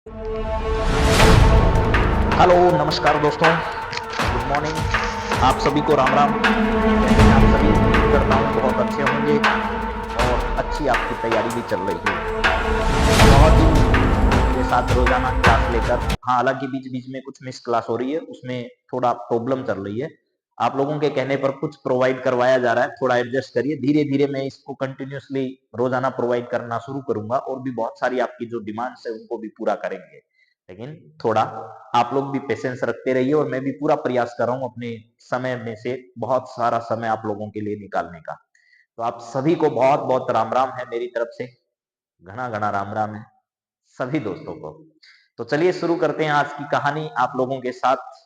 Hello, नमस्कार दोस्तों, good morning. आप सभी को राम राम। कैसे हैं आप सभी? उम्मीद करता हूँ बहुत अच्छे होंगे और अच्छी आपकी तैयारी भी चल रही है। बहुत दिन के साथ रोजाना क्लास लेकर, हाँ, हालांकि बीच बीच में कुछ मिस क्लास हो रही है, उसमें थोड़ा प्रॉब्लम चल रही है। आप लोगों के कहने पर कुछ प्रोवाइड करवाया जा रहा है, थोड़ा एडजस्ट करिए। धीरे धीरे मैं इसको कंटिन्यूअसली रोजाना प्रोवाइड करना शुरू करूंगा और भी बहुत सारी आपकी जो डिमांड्स है उनको भी पूरा करेंगे। लेकिन थोड़ा आप लोग भी पेशेंस रखते रहिए और मैं भी पूरा प्रयास कर रहा हूँ अपने समय में से बहुत सारा समय आप लोगों के लिए निकालने का। तो आप सभी को बहुत बहुत राम राम है मेरी तरफ से, घना घना राम राम है सभी दोस्तों को। तो चलिए शुरू करते हैं आज की कहानी आप लोगों के साथ।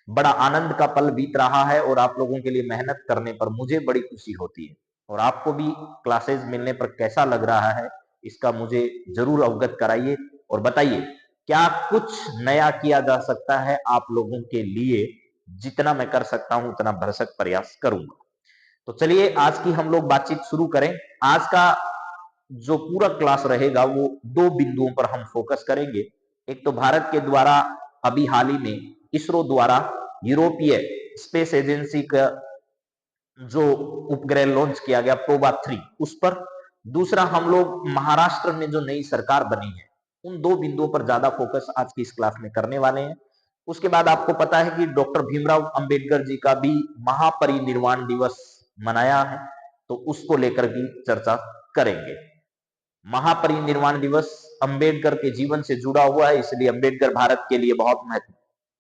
बड़ा आनंद का पल बीत रहा है और आप लोगों के लिए मेहनत करने पर मुझे बड़ी खुशी होती है। और आपको भी क्लासेस मिलने पर कैसा लग रहा है इसका मुझे जरूर अवगत कराइए और बताइए क्या कुछ नया किया जा सकता है आप लोगों के लिए। जितना मैं कर सकता हूं उतना भरसक प्रयास करूंगा। तो चलिए आज की हम लोग बातचीत शुरू करें। आज का जो पूरा क्लास रहेगा वो दो बिंदुओं पर हम फोकस करेंगे। एक तो भारत के द्वारा अभी हाल ही में इसरो द्वारा यूरोपीय स्पेस एजेंसी का जो उपग्रह लॉन्च किया गया प्रोबा 3 उस पर। दूसरा हम लोग महाराष्ट्र में जो नई सरकार बनी है उन दो बिंदुओं पर ज्यादा फोकस आज की इस क्लास में करने वाले हैं। उसके बाद आपको पता है कि डॉक्टर भीमराव अंबेडकर जी का भी महापरिनिर्वाण दिवस मनाया है, तो उसको लेकर भी चर्चा करेंगे। महापरिनिर्वाण दिवस अंबेडकर के जीवन से जुड़ा हुआ है, इसलिए अंबेडकर भारत के लिए बहुत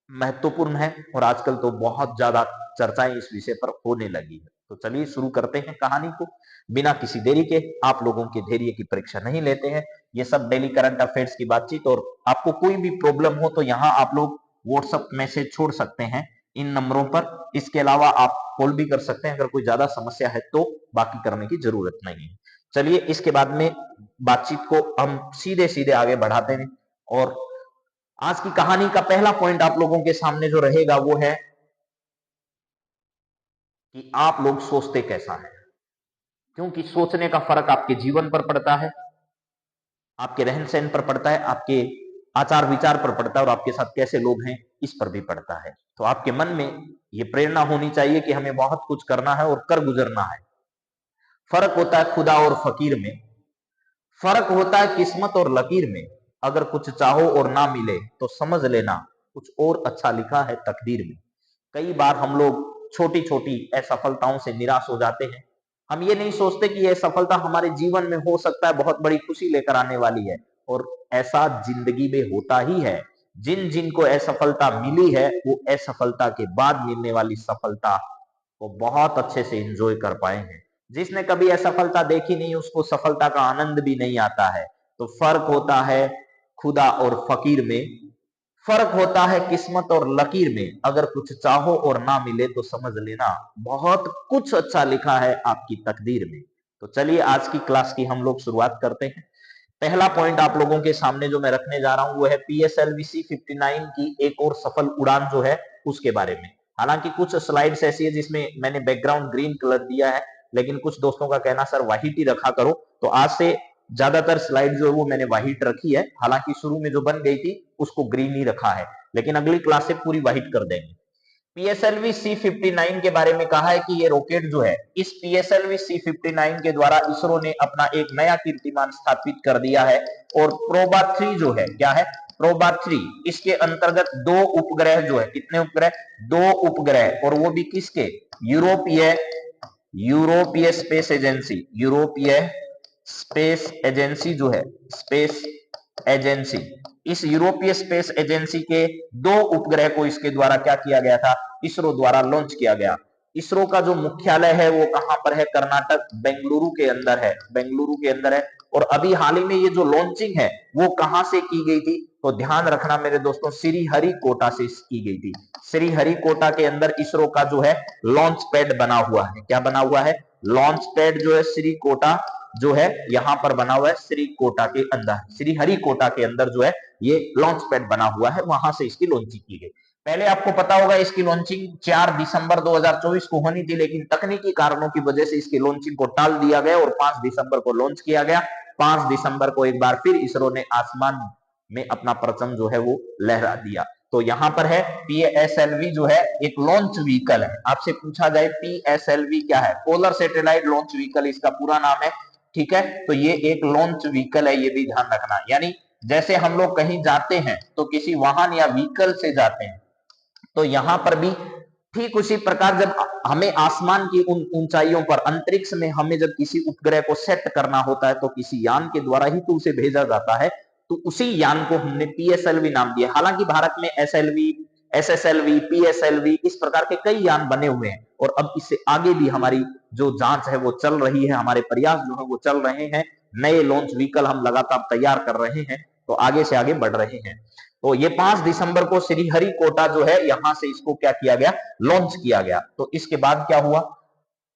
महत्वपूर्ण है और आजकल तो बहुत ज्यादा चर्चाएं इस विषय पर होने लगी है। तो चलिए शुरू करते हैं कहानी को बिना किसी देरी के। आप लोगों के धैर्य की परीक्षा नहीं लेते हैं, ये सब डेली करंट अफेयर्स की बातचीत। और आपको कोई भी प्रॉब्लम हो तो यहाँ आप लोग व्हाट्सएप मैसेज छोड़ सकते हैं इन नंबरों पर। इसके अलावा आप कॉल भी कर सकते हैं अगर कोई ज्यादा समस्या है तो, बाकी करने की जरूरत नहीं है। चलिए इसके बाद में बातचीत को हम सीधे सीधे आगे बढ़ाते हैं। और आज की कहानी का पहला पॉइंट आप लोगों के सामने जो रहेगा वो है कि आप लोग सोचते कैसा है। क्योंकि सोचने का फर्क आपके जीवन पर पड़ता है, आपके रहन सहन पर पड़ता है, आपके आचार विचार पर पड़ता है और आपके साथ कैसे लोग हैं इस पर भी पड़ता है। तो आपके मन में ये प्रेरणा होनी चाहिए कि हमें बहुत कुछ करना है और कर गुजरना है। फर्क होता है खुदा और फकीर में, फर्क होता है किस्मत और लकीर में। अगर कुछ चाहो और ना मिले तो समझ लेना कुछ और अच्छा लिखा है तकदीर में। कई बार हम लोग छोटी छोटी असफलताओं से निराश हो जाते हैं। हम ये नहीं सोचते कि यह सफलता हमारे जीवन में हो सकता है बहुत बड़ी खुशी लेकर आने वाली है। और ऐसा जिंदगी में होता ही है। जिन जिन को असफलता मिली है वो असफलता के बाद मिलने वाली सफलता को बहुत अच्छे से एंजॉय कर पाए हैं। जिसने कभी असफलता देखी नहीं उसको सफलता का आनंद भी नहीं आता है। तो फर्क होता है खुदा और फकीर में, फर्क होता है किस्मत और लकीर में। अगर कुछ चाहो और ना मिले तो समझ लेना बहुत कुछ अच्छा लिखा है आपकी तकदीर में। तो चलिए आज की क्लास की हम लोग शुरुआत करते हैं। पहला पॉइंट आप लोगों के सामने जो मैं रखने जा रहा हूं वो है पीएसएलवी C-59 की एक और सफल उड़ान जो है उसके बारे में। हालांकि कुछ स्लाइड्स ऐसी है जिसमें मैंने बैकग्राउंड ग्रीन कलर दिया है, लेकिन कुछ दोस्तों का कहना सर व्हाइट ही रखा करो, तो आज से ज्यादातर स्लाइड जो है वो मैंने व्हाइट रखी है। हालांकि शुरू में जो बन गई थी उसको ग्रीन ही रखा है, लेकिन अगली क्लास से पूरी व्हाइट कर देंगे। पीएसएलवी C-59 के बारे में कहा है कि ये रॉकेट जो है, इस पीएसएलवी C-59 के द्वारा इसरो ने अपना एक नया कीर्तिमान स्थापित कर दिया है। और प्रोबा 3 जो है, क्या है प्रोबा 3, इसके अंतर्गत दो उपग्रह जो है, कितने उपग्रह, दो उपग्रह, और वो भी किसके, यूरोपीय यूरोपीय स्पेस एजेंसी, यूरोपीय स्पेस एजेंसी जो है, स्पेस एजेंसी, इस यूरोपीय स्पेस एजेंसी के दो उपग्रह को इसके द्वारा क्या किया गया था, इसरो द्वारा लॉन्च किया गया। इसरो का जो मुख्यालय है वो कहां पर है, कर्नाटक बेंगलुरु के अंदर है, बेंगलुरु के अंदर है। और अभी हाल ही में ये जो लॉन्चिंग है वो कहां से की गई थी, तो ध्यान रखना मेरे दोस्तों, श्रीहरिकोटा से की गई थी। श्रीहरिकोटा के अंदर इसरो का जो है लॉन्च पैड बना हुआ है, क्या बना हुआ है, लॉन्च पैड जो है श्रीकोटा जो है यहां पर बना हुआ है, श्रीकोटा के अंदर, श्रीहरिकोटा के अंदर जो है ये लॉन्च पैड बना हुआ है, वहां से इसकी लॉन्चिंग की गई। पहले आपको पता होगा इसकी लॉन्चिंग 4 दिसंबर 2024 को होनी थी, लेकिन तकनीकी कारणों की वजह से इसकी लॉन्चिंग को टाल दिया गया और 5 दिसंबर को लॉन्च किया गया। 5 दिसंबर को एक बार फिर इसरो ने आसमान में अपना परचम जो है वो लहरा दिया। तो यहां पर है PSLV जो है एक लॉन्च व्हीकल है। आपसे पूछा जाए PSLV क्या है, पोलर सैटेलाइट लॉन्च व्हीकल इसका पूरा नाम है, ठीक है। तो ये एक लॉन्च व्हीकल है, ये भी ध्यान रखना। यानी जैसे हम लोग कहीं जाते हैं तो किसी वाहन या व्हीकल से जाते हैं, तो यहां पर भी ठीक उसी प्रकार जब हमें आसमान की उन ऊंचाइयों पर अंतरिक्ष में हमें जब किसी उपग्रह को सेट करना होता है तो किसी यान के द्वारा ही तो उसे भेजा जाता है। तो उसी यान को हमने PSLV नाम दिया। हालांकि भारत में SLV, SSLV, PSLV इस प्रकार के कई यान बने हुए हैं और अब इससे आगे भी हमारी जो जांच है वो चल रही है, हमारे प्रयास जो है वो चल रहे हैं, नए लॉन्च व्हीकल हम लगातार तैयार कर रहे हैं, तो आगे से आगे बढ़ रहे हैं। तो ये 5 दिसंबर को श्रीहरिकोटा जो है यहां से इसको क्या किया गया, लॉन्च किया गया। तो इसके बाद क्या हुआ,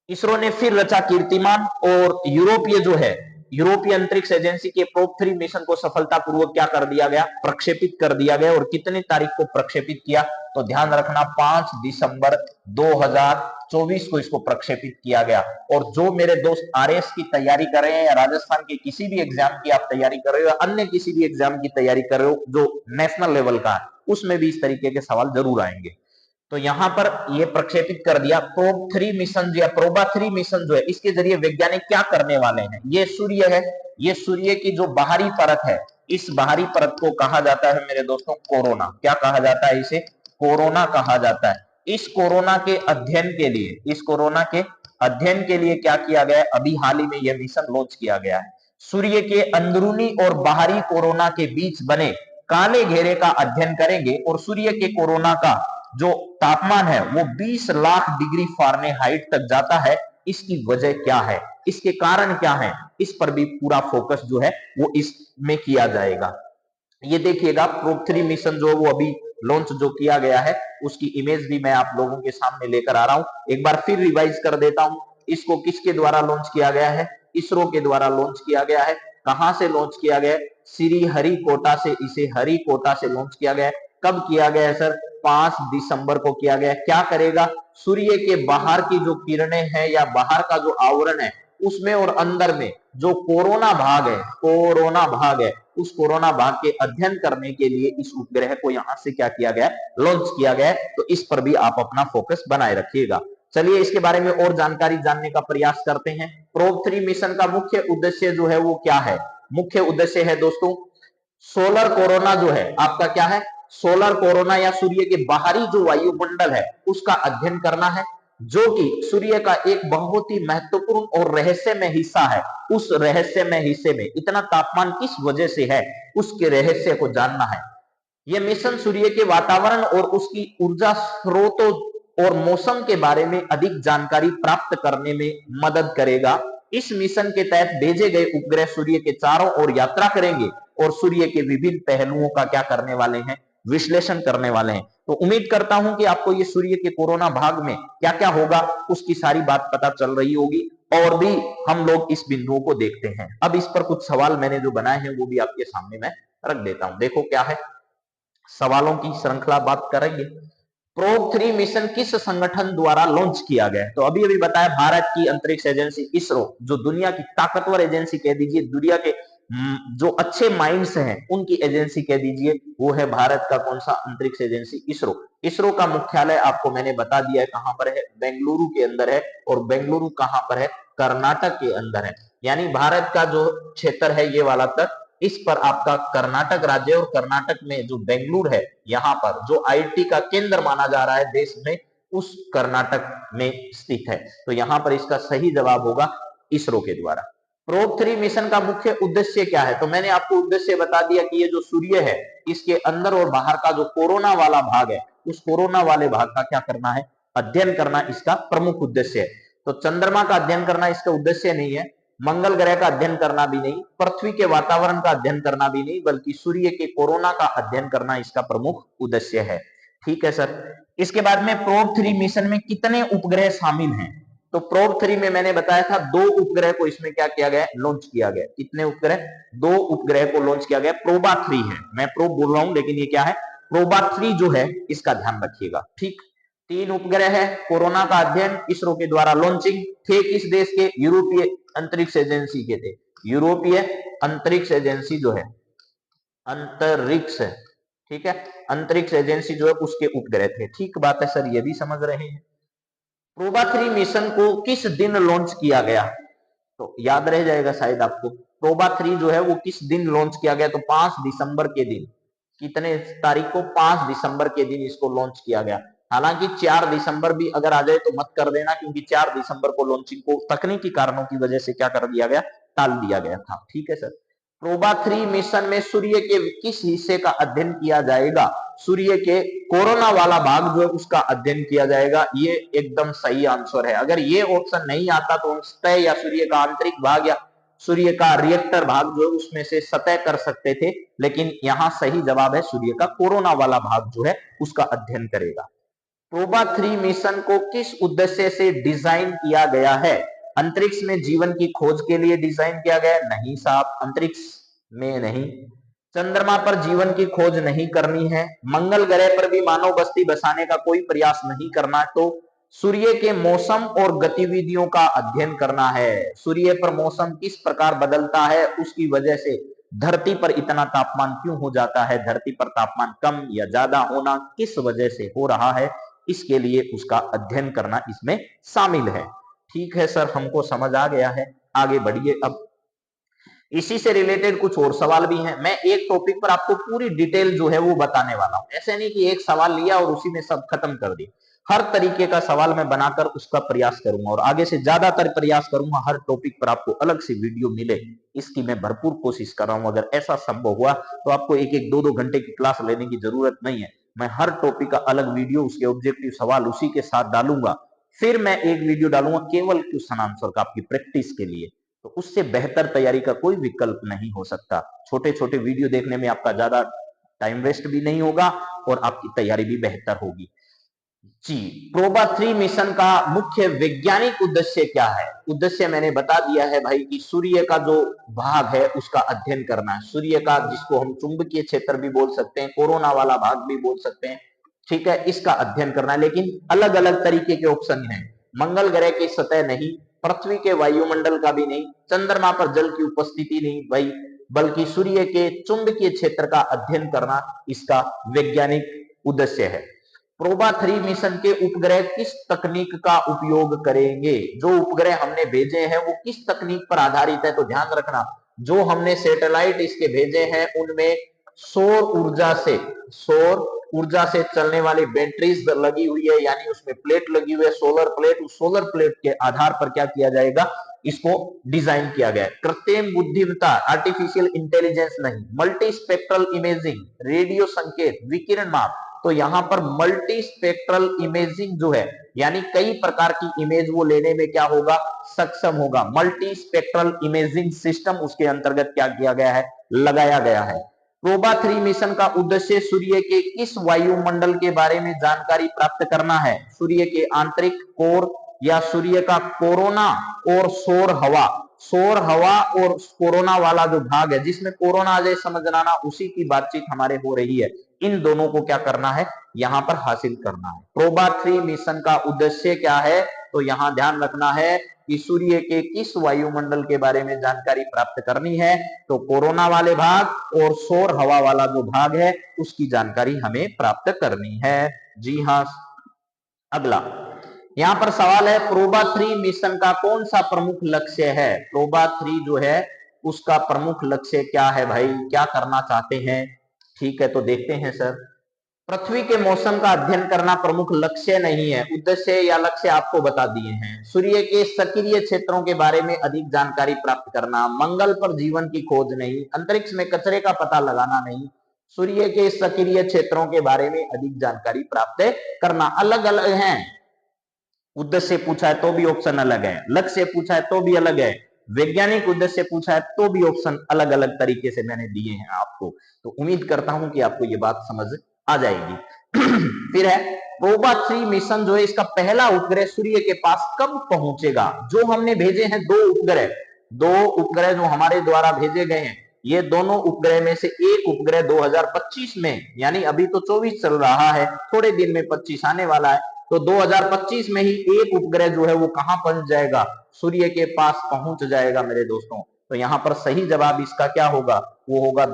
इसरो ने फिर रचा कीर्तिमान और यूरोपीय जो है यूरोपीय अंतरिक्ष एजेंसी के प्रोब 3 मिशन को सफलतापूर्वक क्या कर दिया गया, प्रक्षेपित कर दिया गया। और कितने तारीख को प्रक्षेपित किया, तो ध्यान रखना 5 दिसंबर 2024 को इसको प्रक्षेपित किया गया। और जो मेरे दोस्त RS की तैयारी कर रहे हैं या राजस्थान के किसी भी एग्जाम की आप तैयारी कर रहे हो या अन्य किसी भी एग्जाम की तैयारी कर रहे हो जो नेशनल लेवल का है, उसमें भी इस तरीके के सवाल जरूर आएंगे। तो यहां पर ये प्रक्षेपित कर दिया प्रोब 3 मिशन या प्रोबा 3 मिशन जो है, इसके जरिए वैज्ञानिक क्या करने वाले हैं, ये सूर्य है, ये सूर्य की जो बाहरी परत है, इस बाहरी परत को कहा जाता है मेरे दोस्तों कोरोना। क्या कहा जाता है, इसे कोरोना कहा जाता है। इस कोरोना के अध्ययन के लिए, इस कोरोना के अध्ययन के लिए क्या किया गया है, अभी हाल ही में यह मिशन लॉन्च किया गया है। सूर्य के अंदरूनी और बाहरी कोरोना के बीच बने काले घेरे का अध्ययन करेंगे और सूर्य के कोरोना का जो तापमान है वो 20 लाख डिग्री फ़ारेनहाइट तक जाता है। इसकी वजह क्या है, इसके कारण क्या है, इस पर भी पूरा फोकस जो है वो इसमें किया जाएगा। ये देखिएगा प्रोब 3 मिशन जो वो अभी लॉन्च जो किया गया है उसकी इमेज भी मैं आप लोगों के सामने लेकर आ रहा हूं। एक बार फिर रिवाइज कर देता हूं, इसको किसके द्वारा लॉन्च किया गया है, इसरो के द्वारा लॉन्च किया गया है। कहां से लॉन्च किया गया है, श्रीहरिकोटा से, इसे हरिकोटा से लॉन्च किया गया है। कब किया गया है सर, 5 दिसंबर को किया गया। क्या करेगा, सूर्य के बाहर की जो किरणें हैं या बाहर का जो आवरण है उसमें और अंदर में जो कोरोना भाग है, कोरोना भाग है, उस कोरोना भाग के अध्ययन करने के लिए इस उपग्रह को यहां से क्या किया गया, लॉन्च किया गया। तो इस पर भी आप अपना फोकस बनाए रखिएगा। चलिए इसके बारे में और जानकारी जानने का प्रयास करते हैं। प्रोब 3 मिशन का मुख्य उद्देश्य जो है वो क्या है, मुख्य उद्देश्य है दोस्तों सोलर कोरोना जो है आपका क्या है, सोलर कोरोना या सूर्य के बाहरी जो वायुमंडल है उसका अध्ययन करना है, जो कि सूर्य का एक बहुत ही महत्वपूर्ण और रहस्यमय हिस्सा है। उस रहस्यमय हिस्से में इतना तापमान किस वजह से है, उसके रहस्य को जानना है। यह मिशन सूर्य के वातावरण और उसकी ऊर्जा स्रोतों और मौसम के बारे में अधिक जानकारी प्राप्त करने में मदद करेगा। इस मिशन के तहत भेजे गए उपग्रह सूर्य के चारों ओर यात्रा करेंगे और सूर्य के विभिन्न पहलुओं का क्या करने वाले हैं, विश्लेषण करने वाले हैं। तो उम्मीद करता हूं कि आपको ये सूर्य के कोरोना भाग में क्या क्या होगा उसकी सारी बात पता चल रही होगी। और भी हम लोग इस बिंदुओं को देखते हैं। अब इस पर कुछ सवाल मैंने जो बनाए हैं वो भी आपके सामने मैं रख देता हूं। देखो क्या है, सवालों की श्रृंखला बात करेंगे। प्रोब 3 मिशन किस संगठन द्वारा लॉन्च किया गया, तो अभी अभी बताया भारत की अंतरिक्ष एजेंसी इसरो, जो दुनिया की ताकतवर एजेंसी कह दीजिए, दुनिया के जो अच्छे माइंड्स हैं उनकी एजेंसी कह दीजिए, वो है भारत का कौन सा अंतरिक्ष एजेंसी, इसरो। इसरो का मुख्यालय आपको मैंने बता दिया है कहां पर है, बेंगलुरु के अंदर है। और बेंगलुरु कहां पर है, कर्नाटक के अंदर है। यानी भारत का जो क्षेत्र है ये वाला तक, इस पर आपका कर्नाटक राज्य और कर्नाटक में जो बेंगलुरु है यहाँ पर जो IT का केंद्र माना जा रहा है देश में, उस कर्नाटक में स्थित है। तो यहाँ पर इसका सही जवाब होगा इसरो के द्वारा। प्रोब 3 मिशन का मुख्य उद्देश्य क्या है, तो मैंने आपको उद्देश्य बता दिया कि ये जो सूर्य है इसके अंदर और बाहर का जो कोरोना वाला भाग है उस कोरोना वाले भाग का क्या करना है, अध्ययन करना इसका प्रमुख उद्देश्य है। तो चंद्रमा का अध्ययन करना इसका उद्देश्य नहीं है, मंगल ग्रह का अध्ययन करना भी नहीं, पृथ्वी के वातावरण का अध्ययन करना भी नहीं, बल्कि सूर्य के कोरोना का अध्ययन करना इसका प्रमुख उद्देश्य है। ठीक है सर। इसके बाद में प्रोब 3 मिशन में कितने उपग्रह शामिल हैं, तो प्रोब 3 में मैंने बताया था 2 उपग्रह को इसमें क्या किया गया, लॉन्च किया गया। कितने उपग्रह, 2 उपग्रह को लॉन्च किया गया। प्रोबा 3 है, मैं प्रोब बोल रहा हूं लेकिन ये क्या है, प्रोबा 3 जो है इसका ध्यान रखिएगा। ठीक, 3 उपग्रह है, कोरोना का अध्ययन इसरो के द्वारा लॉन्चिंग, थे किस देश के, यूरोपीय अंतरिक्ष एजेंसी के थे। यूरोपीय अंतरिक्ष एजेंसी जो है अंतरिक्ष, ठीक है, अंतरिक्ष एजेंसी जो है उसके उपग्रह थे। ठीक बात है सर, ये भी समझ रहे हैं। प्रोबा 3 मिशन को किस दिन लॉन्च किया गया, तो याद रह जाएगा शायद आपको। प्रोबा 3 जो है वो किस दिन लॉन्च किया गया, तो 5 दिसंबर के दिन। कितने तारीख को? 5 दिसंबर के दिन इसको लॉन्च किया गया। हालांकि 4 दिसंबर भी अगर आ जाए तो मत कर देना, क्योंकि 4 दिसंबर को लॉन्चिंग को तकनीकी कारणों की वजह से क्या कर दिया गया, टाल दिया गया था। ठीक है सर। प्रोबा 3 मिशन में सूर्य के किस हिस्से का अध्ययन किया जाएगा? सूर्य के कोरोना वाला भाग जो है उसका अध्ययन किया जाएगा। ये एकदम सही आंसर है। अगर ये ऑप्शन नहीं आता तो हम सतह या सूर्य का आंतरिक भाग या सूर्य का रिएक्टर भाग जो है उसमें से सतह कर सकते थे, लेकिन यहां सही जवाब है सूर्य का कोरोना वाला भाग जो है उसका अध्ययन करेगा। प्रोबा 3 मिशन को किस उद्देश्य से डिजाइन किया गया है? अंतरिक्ष में जीवन की खोज के लिए डिजाइन किया गया? नहीं साहब, अंतरिक्ष में नहीं। चंद्रमा पर जीवन की खोज नहीं करनी है। मंगल ग्रह पर भी मानव बस्ती बसाने का कोई प्रयास नहीं करना। तो सूर्य के मौसम और गतिविधियों का अध्ययन करना है। सूर्य पर मौसम किस प्रकार बदलता है, उसकी वजह से धरती पर इतना तापमान क्यों हो जाता है, धरती पर तापमान कम या ज्यादा होना किस वजह से हो रहा है, इसके लिए उसका अध्ययन करना इसमें शामिल है। ठीक है सर, हमको समझ आ गया है। आगे बढ़िए। अब इसी से रिलेटेड कुछ और सवाल भी हैं। मैं एक टॉपिक पर आपको पूरी डिटेल जो है वो बताने वाला हूं। ऐसे नहीं कि एक सवाल लिया और उसी में सब खत्म कर दिया। हर तरीके का सवाल मैं बनाकर उसका प्रयास करूंगा और आगे से ज्यादातर प्रयास करूंगा हर टॉपिक पर आपको अलग से वीडियो मिले, इसकी मैं भरपूर कोशिश कर रहा हूं। अगर ऐसा संभव हुआ तो आपको एक एक दो दो घंटे की क्लास लेने की जरूरत नहीं है। मैं हर टॉपिक का अलग वीडियो, उसके ऑब्जेक्टिव सवाल उसी के साथ डालूंगा। फिर मैं एक वीडियो डालूंगा केवल क्वेश्चन आंसर का आपकी प्रैक्टिस के लिए। तो उससे बेहतर तैयारी का कोई विकल्प नहीं हो सकता। छोटे छोटे वीडियो देखने में आपका ज्यादा टाइम वेस्ट भी नहीं होगा और आपकी तैयारी भी बेहतर होगी। जी, प्रोबा 3 मिशन का मुख्य वैज्ञानिक उद्देश्य क्या है? उद्देश्य मैंने बता दिया है भाई कि सूर्य का जो भाग है उसका अध्ययन करना है। सूर्य का, जिसको हम चुंबकीय क्षेत्र भी बोल सकते हैं, कोरोना वाला भाग भी बोल सकते हैं, ठीक है, इसका अध्ययन करना है। लेकिन अलग अलग तरीके के ऑप्शन हैं। मंगल ग्रह की सतह नहीं, पृथ्वी के वायुमंडल का भी नहीं, चंद्रमा पर जल की उपस्थिति नहीं भाई, बल्कि सूर्य के चुंबकीय क्षेत्र का अध्ययन करना इसका वैज्ञानिक उद्देश्य है। प्रोबा 3 मिशन के उपग्रह किस तकनीक का उपयोग करेंगे? जो उपग्रह हमने भेजे हैं वो किस तकनीक पर आधारित है? तो ध्यान रखना, जो हमने सैटेलाइट इसके भेजे हैं उनमें सौर ऊर्जा से चलने वाली बैटरीज लगी हुई है, यानी उसमें प्लेट लगी हुई है, सोलर प्लेट। उस सोलर प्लेट के आधार पर क्या किया जाएगा, इसको डिजाइन किया गया है। कृत्रिम बुद्धिमत्ता, आर्टिफिशियल इंटेलिजेंस नहीं, मल्टी स्पेक्ट्रल इमेजिंग, रेडियो संकेत, विकिरण माप। तो यहां पर मल्टी स्पेक्ट्रल इमेजिंग जो है, यानी कई प्रकार की इमेज वो लेने में क्या होगा, सक्षम होगा। मल्टी स्पेक्ट्रल इमेजिंग सिस्टम उसके अंतर्गत क्या किया गया है, लगाया गया है। प्रोबा 3 मिशन का उद्देश्य सूर्य के किस वायुमंडल के बारे में जानकारी प्राप्त करना है? सूर्य के आंतरिक कोर या सूर्य का कोरोना और सौर हवा। सौर हवा और कोरोना वाला जो भाग है जिसमें कोरोना आ जाए समझना ना, उसी की बातचीत हमारे हो रही है। इन दोनों को क्या करना है, यहां पर हासिल करना है। प्रोबा 3 मिशन का उद्देश्य क्या है, तो यहां ध्यान रखना है कि सूर्य के किस वायुमंडल के बारे में जानकारी प्राप्त करनी है, तो कोरोना वाले भाग और सौर हवा वाला जो भाग है उसकी जानकारी हमें प्राप्त करनी है। जी हां। अगला यहां पर सवाल है, प्रोबा 3 मिशन का कौन सा प्रमुख लक्ष्य है? प्रोबा 3 जो है उसका प्रमुख लक्ष्य क्या है भाई, क्या करना चाहते हैं? ठीक है, तो देखते हैं सर। पृथ्वी के मौसम का अध्ययन करना प्रमुख लक्ष्य नहीं है। उद्देश्य या लक्ष्य आपको बता दिए हैं। सूर्य के सक्रिय क्षेत्रों के बारे में अधिक जानकारी प्राप्त करना, मंगल पर जीवन की खोज नहीं, अंतरिक्ष में कचरे का पता लगाना नहीं, सूर्य के सक्रिय क्षेत्रों के बारे में अधिक जानकारी प्राप्त करना। अलग अलग हैं। उद्देश्य पूछा है तो भी ऑप्शन अलग है, लक्ष्य पूछा है तो भी अलग है, वैज्ञानिक उद्देश्य पूछा है तो भी ऑप्शन अलग अलग तरीके से मैंने दिए हैं आपको। तो उम्मीद करता हूं कि आपको ये बात समझ आ जाएगी। फिर है प्रोबा 3 मिशन जो है इसका पहला उपग्रह सूर्य के पास कब पहुंचेगा? जो हमने भेजे हैं दो उपग्रह जो हमारे द्वारा भेजे गए हैं, ये दोनों उपग्रह में से एक उपग्रह 2025 में, यानी अभी तो 24 चल रहा है, थोड़े दिन में 25 आने वाला है, तो 2025 में ही एक उपग्रह जो है वो कहां पहुंच जाएगा, सूर्य के पास पहुंच जाएगा मेरे दोस्तों। तो यहां पर सही जवाब इसका क्या होगा, वो होगा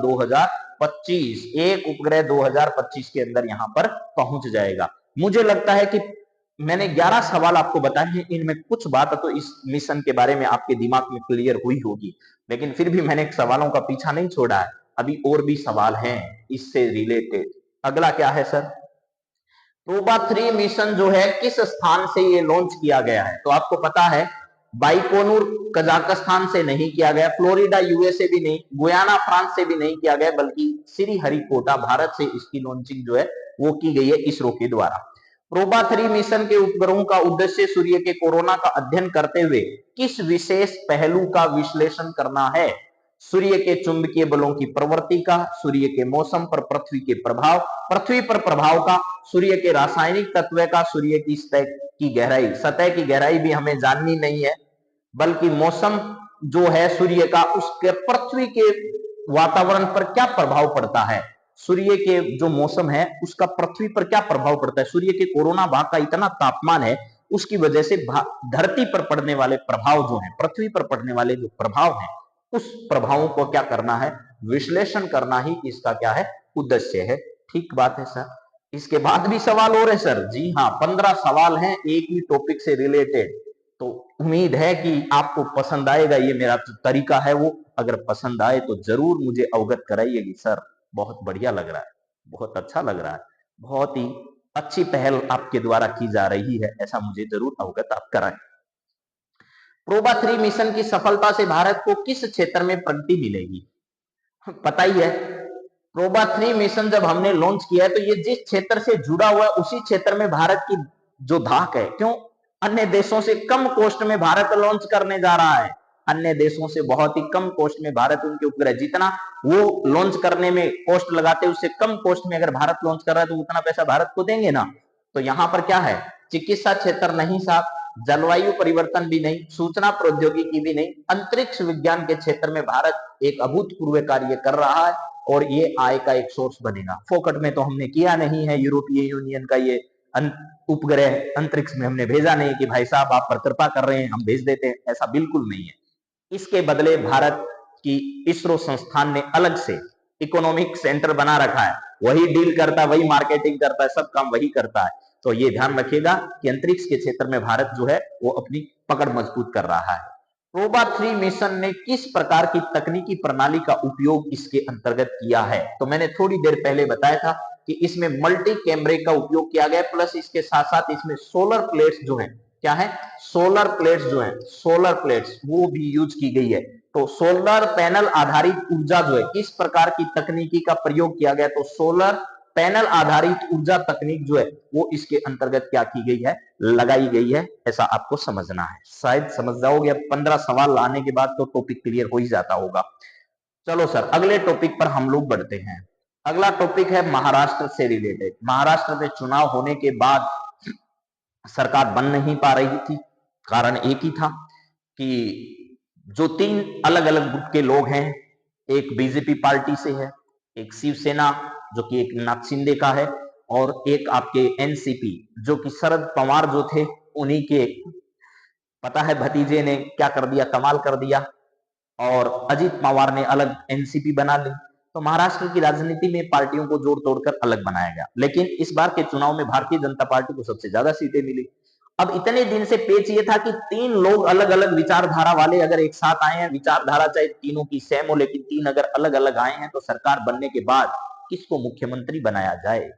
2025, एक उपग्रह 2025 के अंदर यहां पर पहुंच जाएगा। मुझे लगता है कि मैंने 11 सवाल आपको बताए हैं, इनमें कुछ बात तो इस मिशन के बारे में आपके दिमाग में क्लियर हुई होगी, लेकिन फिर भी मैंने सवालों का पीछा नहीं छोड़ा है, अभी और भी सवाल हैं इससे रिलेटेड। अगला क्या है सर? प्रोबा 3 मिशन जो है किस स्थान से ये लॉन्च किया गया है? तो आपको पता है बाइकोनूर कजाकिस्तान से नहीं किया गया, फ्लोरिडा यूएसए भी नहीं, गुयाना फ्रांस से भी नहीं किया गया, बल्कि श्रीहरिकोटा भारत से इसकी लॉन्चिंग जो है वो की गई है इसरो के द्वारा। प्रोबा 3 मिशन के उपग्रहों का उद्देश्य सूर्य के कोरोना का अध्ययन करते हुए किस विशेष पहलू का विश्लेषण करना है? सूर्य के चुंबकीय बलों की प्रवृत्ति का, सूर्य के मौसम पर पृथ्वी के प्रभाव, पृथ्वी पर प्रभाव का, सूर्य के रासायनिक तत्व का, सूर्य की सतह की गहराई। सतह की गहराई भी हमें जाननी नहीं है, बल्कि मौसम जो है सूर्य का, उसके पृथ्वी के वातावरण पर क्या प्रभाव पड़ता है, सूर्य के जो मौसम है उसका पृथ्वी पर क्या प्रभाव पड़ता है। सूर्य के कोरोना भाग का इतना तापमान है, उसकी वजह से धरती पर पड़ने वाले प्रभाव जो है, पृथ्वी पर पड़ने वाले जो प्रभाव हैं, उस प्रभावों को क्या करना है, विश्लेषण करना ही इसका क्या है, उद्देश्य है। ठीक बात है सर। इसके बाद भी सवाल और है सर? जी हाँ, 15 सवाल हैं एक ही टॉपिक से रिलेटेड। तो उम्मीद है कि आपको पसंद आएगा, ये मेरा जो तरीका है वो। अगर पसंद आए तो जरूर मुझे अवगत कराइएगी सर, बहुत बढ़िया लग रहा है, बहुत अच्छा लग रहा है, बहुत ही अच्छी पहल आपके द्वारा की जा रही है, ऐसा मुझे जरूर अवगत आप कराएं। प्रोबा 3 मिशन की सफलता से भारत को किस क्षेत्र में प्रगति मिलेगी? पता ही है, प्रोबा 3 मिशन जब हमने लॉन्च किया है तो ये जिस क्षेत्र से जुड़ा हुआ है उसी क्षेत्र में भारत की जो धाक है, क्यों, अन्य देशों से कम कॉस्ट में भारत लॉन्च करने जा रहा है। अन्य देशों से बहुत ही कम कॉस्ट में भारत उनके उपग्रह, जितना वो लॉन्च करने में कॉस्ट लगाते हैं उससे कम कॉस्ट में अगर भारत लॉन्च कर रहा है तो उतना पैसा भारत को देंगे ना। तो यहां पर क्या है, चिकित्सा क्षेत्र नहीं साहब, जलवायु परिवर्तन भी नहीं, सूचना प्रौद्योगिकी भी नहीं, अंतरिक्ष विज्ञान के क्षेत्र में भारत एक अभूतपूर्व कार्य कर रहा है और ये आय का एक सोर्स बनेगा। फोकट में तो हमने किया नहीं है, यूरोपीय यूनियन का ये उपग्रह अंतरिक्ष में हमने भेजा नहीं कि भाई साहब आप पर कृपा कर रहे हैं हम भेज देते हैं, ऐसा बिल्कुल नहीं है। इसके बदले भारत की इसरो संस्थान ने अलग से इकोनॉमिक सेंटर बना रखा है, वही डील करता है, वही मार्केटिंग करता है, सब काम वही करता है। तो ये ध्यान रखिएगा कि अंतरिक्ष के क्षेत्र में भारत जो है वो अपनी पकड़ मजबूत कर रहा है। प्रोबा 3 मिशन ने किस प्रकार की तकनीकी प्रणाली का उपयोग इसके अंतर्गत किया है? तो मैंने थोड़ी देर पहले बताया था कि इसमें मल्टी कैमरे का उपयोग किया गया, प्लस इसके साथ साथ इसमें सोलर प्लेट्स जो है, क्या है, सोलर प्लेट्स जो है, सोलर प्लेट्स वो भी यूज की गई है। तो सोलर पैनल आधारित ऊर्जा जो है, किस प्रकार की तकनीकी का प्रयोग किया गया, तो सोलर पैनल आधारित ऊर्जा तकनीक जो है वो इसके अंतर्गत क्या की गई है, लगाई गई है, ऐसा आपको समझना है। शायद समझ जाओगे, अब 15 सवाल लाने के बाद तो टॉपिक क्लियर हो ही जाता होगा। चलो सर, अगले टॉपिक पर हम लोग बढ़ते हैं। अगला टॉपिक है महाराष्ट्र से रिलेटेड। महाराष्ट्र में चुनाव होने के बाद सरकार बन नहीं पा रही थी, कारण एक ही था कि जो 3 अलग अलग ग्रुप के लोग हैं, एक बीजेपी पार्टी से है, एक शिवसेना जो कि एक नाथ शिंदे का है, और एक आपके एनसीपी जो कि शरद पवार जो थे उन्हीं के, पता है भतीजे ने क्या कर दिया, कमाल कर दिया, और अजीत पवार ने अलग एनसीपी बना ली। तो महाराष्ट्र की राजनीति में पार्टियों को जोड़ तोड़कर अलग बनाया गया, लेकिन इस बार के चुनाव में भारतीय जनता पार्टी को सबसे ज्यादा सीटें मिली। अब इतने दिन से पेच ये था कि 3 लोग अलग अलग विचारधारा वाले अगर एक साथ आए हैं, विचारधारा चाहे तीनों की सेम हो, लेकिन 3 अगर अलग अलग आए हैं तो सरकार बनने के बाद किसको मुख्यमंत्री बनाया जाए।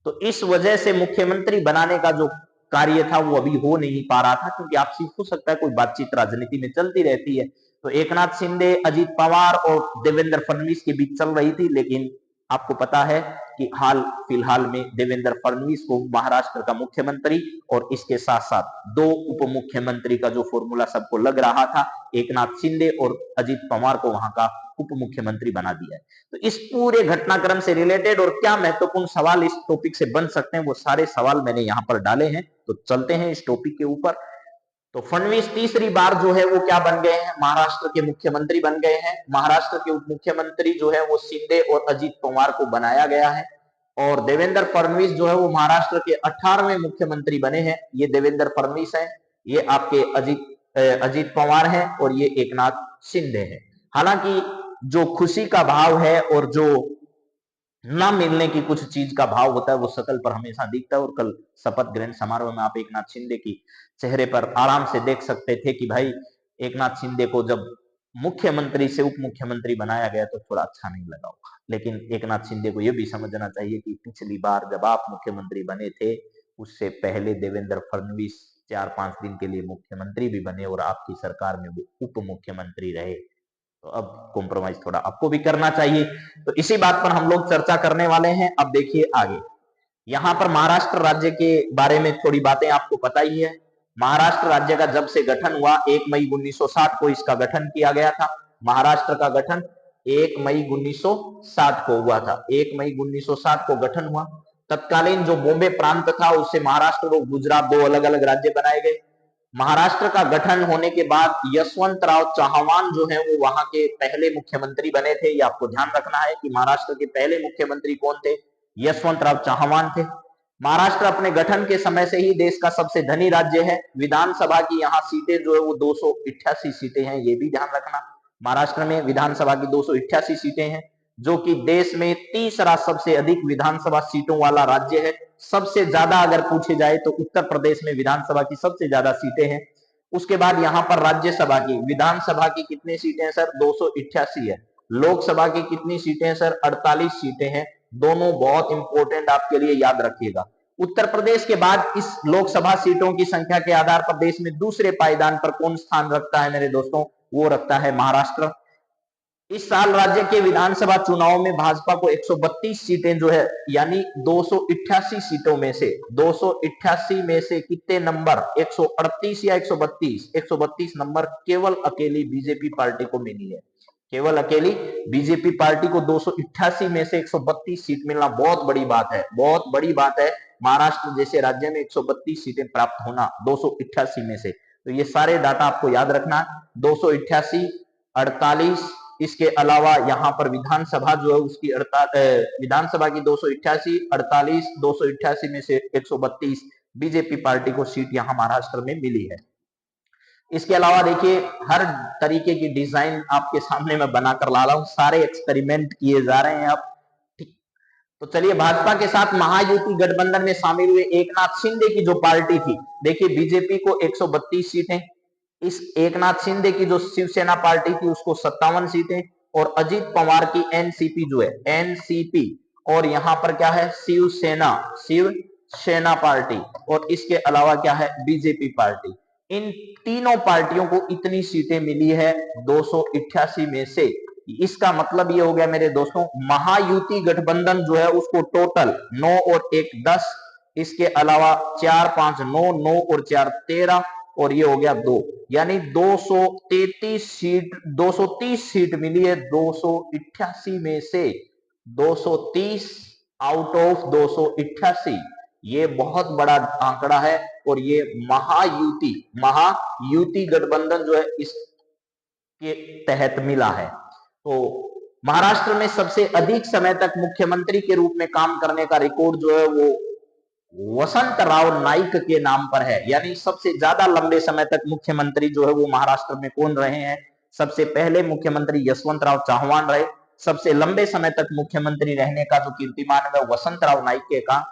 तो इस वजह से मुख्यमंत्री बनाने का जो कार्य था वो अभी हो नहीं पा रहा था, क्योंकि आपसी हो सकता है कोई बातचीत राजनीति में चलती रहती है। तो एकनाथ शिंदे, अजीत पवार और देवेंद्र फडणवीस के बीच चल रही थी, लेकिन आपको पता है कि हाल फिलहाल में देवेंद्र फडणवीस को महाराष्ट्र का मुख्यमंत्री और इसके साथ साथ 2 उप मुख्यमंत्री का जो फॉर्मूला सबको लग रहा था, एकनाथ शिंदे और अजीत पवार को वहां का उप मुख्यमंत्री बना दिया है। तो इस पूरे घटनाक्रम से रिलेटेड और क्या महत्वपूर्ण सवाल इस टॉपिक से बन सकते हैं, वो सारे सवाल मैंने यहां पर डाले हैं। तो चलते हैं इस टॉपिक के ऊपर। तो फडणवीस तीसरी बार जो है वो क्या बन गए हैं, महाराष्ट्र के मुख्यमंत्री बन गए हैं। महाराष्ट्र के उप मुख्यमंत्री जो है वो शिंदे और अजीत पवार को बनाया गया है, और देवेंद्र फडणवीस जो है वो महाराष्ट्र के 18वें मुख्यमंत्री बने हैं। ये देवेंद्र फडणवीस हैं, ये आपके अजीत पवार हैं, और ये एकनाथ शिंदे हैं। हालांकि जो खुशी का भाव है और जो ना मिलने की कुछ चीज का भाव होता है वो शकल पर हमेशा दिखता है। और कल शपथ ग्रहण समारोह में आप एकनाथ शिंदे की चेहरे पर आराम से देख सकते थे कि भाई एकनाथ शिंदे को जब मुख्यमंत्री से उप मुख्यमंत्री बनाया गया तो थोड़ा अच्छा नहीं लगा होगा। लेकिन एकनाथ शिंदे को यह भी समझना चाहिए कि पिछली बार जब आप मुख्यमंत्री बने थे उससे पहले देवेंद्र फडणवीस 4-5 दिन के लिए मुख्यमंत्री भी बने और आपकी सरकार में वो उप मुख्यमंत्री रहे। तो अब कॉम्प्रोमाइज थोड़ा आपको भी करना चाहिए। तो इसी बात पर हम लोग चर्चा करने वाले हैं। अब देखिए आगे, यहां पर महाराष्ट्र राज्य के बारे में थोड़ी बातें आपको पता ही है। महाराष्ट्र राज्य का जब से गठन हुआ 1 मई 1960 को इसका गठन किया गया था। महाराष्ट्र का गठन 1 मई 1960 को हुआ था। 1 मई 1960 को गठन हुआ। तत्कालीन जो बॉम्बे प्रांत था उससे महाराष्ट्र और गुजरात दो अलग अलग राज्य बनाए गए। महाराष्ट्र का गठन होने के बाद यशवंतराव चव्हाण जो है वो वहां के पहले मुख्यमंत्री बने थे। ये आपको ध्यान रखना है कि महाराष्ट्र के पहले मुख्यमंत्री कौन थे? यशवंतराव चव्हाण थे। महाराष्ट्र अपने गठन के समय से ही देश का सबसे धनी राज्य है। विधानसभा की यहाँ सीटें जो है वो 288 सीटें हैं, ये भी ध्यान रखना। महाराष्ट्र में विधानसभा की 288 सीटें हैं, जो कि देश में तीसरा सबसे अधिक विधानसभा सीटों वाला राज्य है। सबसे ज्यादा अगर पूछे जाए तो उत्तर प्रदेश में विधानसभा की सबसे ज्यादा सीटें हैं। उसके बाद यहाँ पर राज्यसभा की, विधानसभा की कितनी सीटें हैं सर? 288 है। लोकसभा की कितनी सीटें हैं सर? 48 सीटें हैं। दोनों बहुत इंपॉर्टेंट आपके लिए, याद रखिएगा। उत्तर प्रदेश के बाद इस लोकसभा सीटों की संख्या के आधार पर देश में दूसरे पायदान पर कौन स्थान रखता है मेरे दोस्तों? वो रखता है महाराष्ट्र। इस साल राज्य के विधानसभा चुनाव में भाजपा को 132 सीटें जो है, यानी 288 सीटों में से 288 में से कितने नंबर? 138 या 132? 132 नंबर केवल अकेली बीजेपी पार्टी को मिली है। केवल अकेली बीजेपी पार्टी को 288 में से 132 सीट मिलना बहुत बड़ी बात है, बहुत बड़ी बात है। महाराष्ट्र जैसे राज्य में 132 सीटें प्राप्त होना 288 में से। तो ये सारे डाटा आपको याद रखना। 288, 48, इसके अलावा यहाँ पर विधानसभा जो है उसकी विधानसभा की 288, 48, 288 में से 132 बीजेपी पार्टी को सीट यहाँ महाराष्ट्र में मिली है। इसके अलावा देखिए हर तरीके की डिजाइन आपके सामने मैं बनाकर ला रहा हूं, सारे एक्सपेरिमेंट किए जा रहे हैं अब। ठीक, तो चलिए, भाजपा के साथ महायुति गठबंधन में शामिल हुए एकनाथ शिंदे की जो पार्टी थी, देखिए बीजेपी को 132 सीटें, इस एकनाथ शिंदे की जो शिवसेना पार्टी थी उसको 57 सीटें, और अजीत पवार की एनसीपी जो है, एनसीपी, और यहां पर क्या है? शिवसेना, शिवसेना पार्टी, और इसके अलावा क्या है? BJP party. इन तीनों पार्टियों को इतनी सीटें मिली है 288 में से। इसका मतलब ये हो गया मेरे दोस्तों, महायुति गठबंधन जो है उसको टोटल 9 और 1 10, इसके अलावा 4 5 9, 9 और 4 13, और ये हो गया 2, यानी 233 सीट, 230 सीट मिली है 288 में से। 230 आउट ऑफ 288, ये बहुत बड़ा आंकड़ा है। और ये महायुति गठबंधन जो है इसके तहत मिला है। तो महाराष्ट्र में सबसे अधिक समय तक मुख्यमंत्री के रूप में काम करने का रिकॉर्ड जो है वो वसंतराव नाईक के नाम पर है, यानी सबसे ज्यादा लंबे समय तक मुख्यमंत्री जो है वो महाराष्ट्र में कौन रहे हैं? सबसे पहले मुख्यमंत्री यशवंतराव चव्हाण रहे। सबसे लंबे समय तक मुख्यमंत्री रहने का जो कीर्तिमान है वसंतराव नाईक का,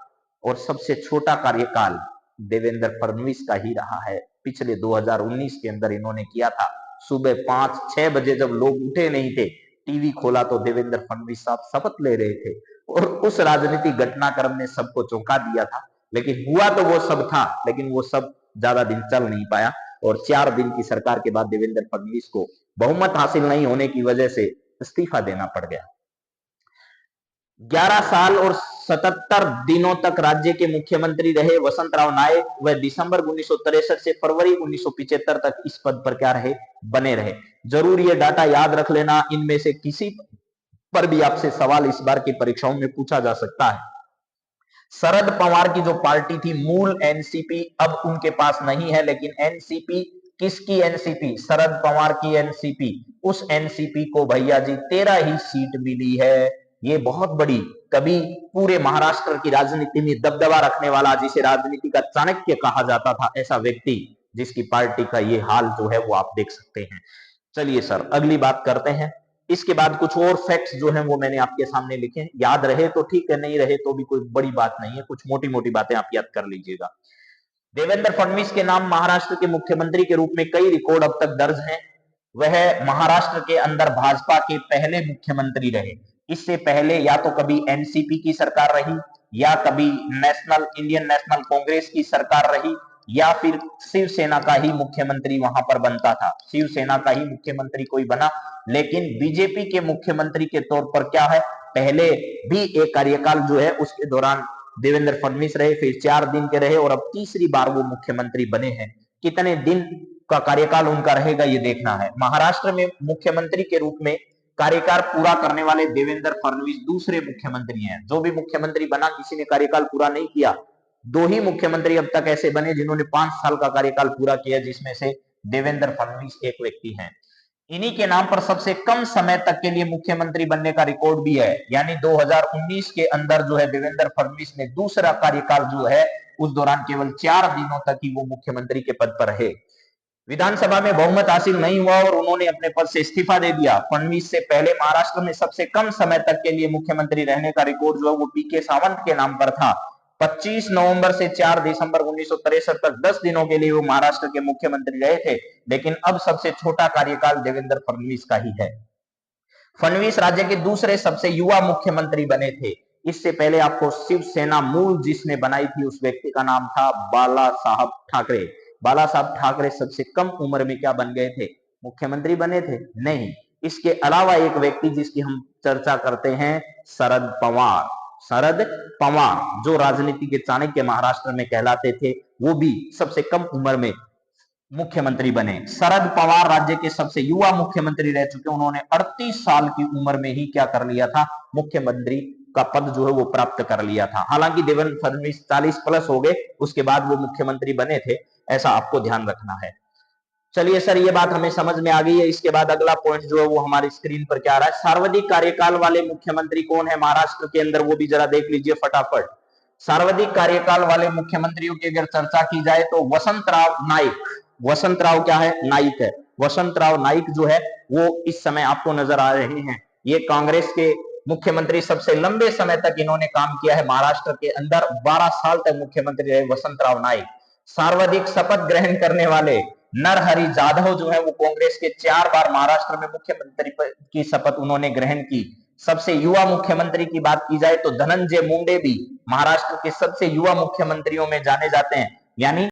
और सबसे छोटा कार्यकाल देवेंद्र फडणवीस का ही रहा है। पिछले 2019 के अंदर इन्होंने किया था। सुबह 5-6 बजे जब लोग उठे नहीं थे, टीवी खोला तो देवेंद्र फडणवीस साहब शपथ ले रहे थे, और उस राजनीतिक घटनाक्रम ने सबको चौंका दिया था। लेकिन हुआ तो वो सब था, लेकिन वो सब ज्यादा दिन चल नहीं पाया, और 4 दिन की सरकार के बाद देवेंद्र फडणवीस को बहुमत हासिल नहीं होने की वजह से इस्तीफा देना पड़ गया। 11 साल और 77 दिनों तक राज्य के मुख्यमंत्री रहे वसंतराव नाईक। वह दिसंबर 1963 से फरवरी 1975 तक इस पद पर क्या रहे? बने रहे। जरूर ये डाटा याद रख लेना, इनमें से किसी पर भी आपसे सवाल इस बार की परीक्षाओं में पूछा जा सकता है। शरद पवार की जो पार्टी थी मूल एनसीपी, अब उनके पास नहीं है, लेकिन एनसीपी, किसकी एनसीपी? शरद पवार की एनसीपी। उस एनसीपी को भैया जी 13 ही सीट मिली है। ये बहुत बड़ी, कभी पूरे महाराष्ट्र की राजनीति में दबदबा रखने वाला, जिसे राजनीति का चाणक्य कहा जाता था, ऐसा व्यक्ति जिसकी पार्टी का ये हाल जो है वो आप देख सकते हैं। चलिए सर, अगली बात करते हैं। इसके बाद कुछ और फैक्ट्स जो हैं वो मैंने आपके सामने लिखे हैं, याद रहे तो ठीक है, नहीं रहे तो भी कोई बड़ी बात नहीं है, कुछ मोटी मोटी बातें आप याद कर लीजिएगा। देवेंद्र फडणवीस के नाम महाराष्ट्र के मुख्यमंत्री के रूप में कई रिकॉर्ड अब तक दर्ज हैं। वह महाराष्ट्र के अंदर भाजपा के पहले मुख्यमंत्री रहे। इससे पहले या तो कभी एनसीपी की सरकार रही, या कभी इंडियन नेशनल कांग्रेस की सरकार रही, या फिर शिवसेना का ही मुख्यमंत्री वहां पर बनता था, शिवसेना का ही मुख्यमंत्री कोई बना। लेकिन बीजेपी के मुख्यमंत्री के तौर पर क्या है, पहले भी एक कार्यकाल जो है उसके दौरान देवेंद्र फडणवीस रहे, फिर 4 दिन के रहे, और अब तीसरी बार वो मुख्यमंत्री बने हैं। कितने दिन का कार्यकाल उनका रहेगा ये देखना है। महाराष्ट्र में मुख्यमंत्री के रूप में कार्यकाल पूरा करने वाले देवेंद्र फडणवीस दूसरे मुख्यमंत्री हैं। जो भी मुख्यमंत्री बना, किसी ने कार्यकाल पूरा नहीं किया। 2 ही मुख्यमंत्री अब तक ऐसे बने जिन्होंने 5 साल का कार्यकाल पूरा किया, जिसमें से देवेंद्र फडणवीस एक व्यक्ति हैं। इन्हीं के नाम पर सबसे कम समय तक के लिए मुख्यमंत्री बनने का रिकॉर्ड भी है, यानी 2019 के अंदर जो है देवेंद्र फडणवीस ने दूसरा कार्यकाल जो है उस दौरान केवल 4 दिनों तक ही वो मुख्यमंत्री के पद पर रहे। विधानसभा में बहुमत हासिल नहीं हुआ और उन्होंने अपने पद से इस्तीफा दे दिया। फडणवीस से पहले महाराष्ट्र में सबसे कम समय तक के लिए मुख्यमंत्री रहने का रिकॉर्ड जो है वो पीके सावंत के नाम पर था। 25 नवंबर से 4 दिसंबर 1963 तक 10 दिनों के लिए वो महाराष्ट्र के मुख्यमंत्री रहे थे। लेकिन अब सबसे छोटा कार्यकाल देवेंद्र फडणवीस का ही है। फडणवीस राज्य के दूसरे सबसे युवा मुख्यमंत्री बने थे। इससे पहले आपको शिवसेना मूल जिसने बनाई थी उस व्यक्ति का नाम था बाला साहब ठाकरे। बाला साहब ठाकरे सबसे कम उम्र में क्या बन गए थे, मुख्यमंत्री बने थे? नहीं। इसके अलावा एक व्यक्ति जिसकी हम चर्चा करते हैं, शरद पवार। शरद पवार जो राजनीति के चाणक्य महाराष्ट्र में कहलाते थे, वो भी सबसे कम उम्र में मुख्यमंत्री बने। शरद पवार राज्य के सबसे युवा मुख्यमंत्री रह चुके। उन्होंने 38 साल की उम्र में ही क्या कर लिया था, मुख्यमंत्री का पद जो है वो प्राप्त कर लिया था। हालांकि देवेंद्र फडणवीस 40 प्लस हो गए, उसके बाद वो मुख्यमंत्री बने थे, ऐसा आपको ध्यान रखना है। चलिए सर, ये बात हमें समझ में आ गई है। इसके बाद अगला पॉइंट जो है वो हमारी स्क्रीन पर क्या आ रहा है, सर्वाधिक कार्यकाल वाले मुख्यमंत्री कौन है महाराष्ट्र के अंदर, वो भी जरा देख लीजिए फटाफट। सर्वाधिक कार्यकाल वाले मुख्यमंत्रियों की अगर चर्चा की जाए तो वसंतराव नाईक। वसंतराव क्या है, नाईक है। वसंतराव नाईक जो है वो इस समय आपको नजर आ रहे हैं। ये कांग्रेस के मुख्यमंत्री, सबसे लंबे समय तक इन्होंने काम किया है महाराष्ट्र के अंदर, 12 साल तक मुख्यमंत्री रहे वसंतराव नाईक। सर्वाधिक शपथ ग्रहण करने वाले नरहरि जाधव जो है वो कांग्रेस के 4 बार महाराष्ट्र में मुख्यमंत्री की शपथ उन्होंने ग्रहण की। सबसे युवा मुख्यमंत्री की बात की जाए तो धनंजय मुंडे भी महाराष्ट्र के सबसे युवा मुख्यमंत्रियों में जाने जाते हैं। यानी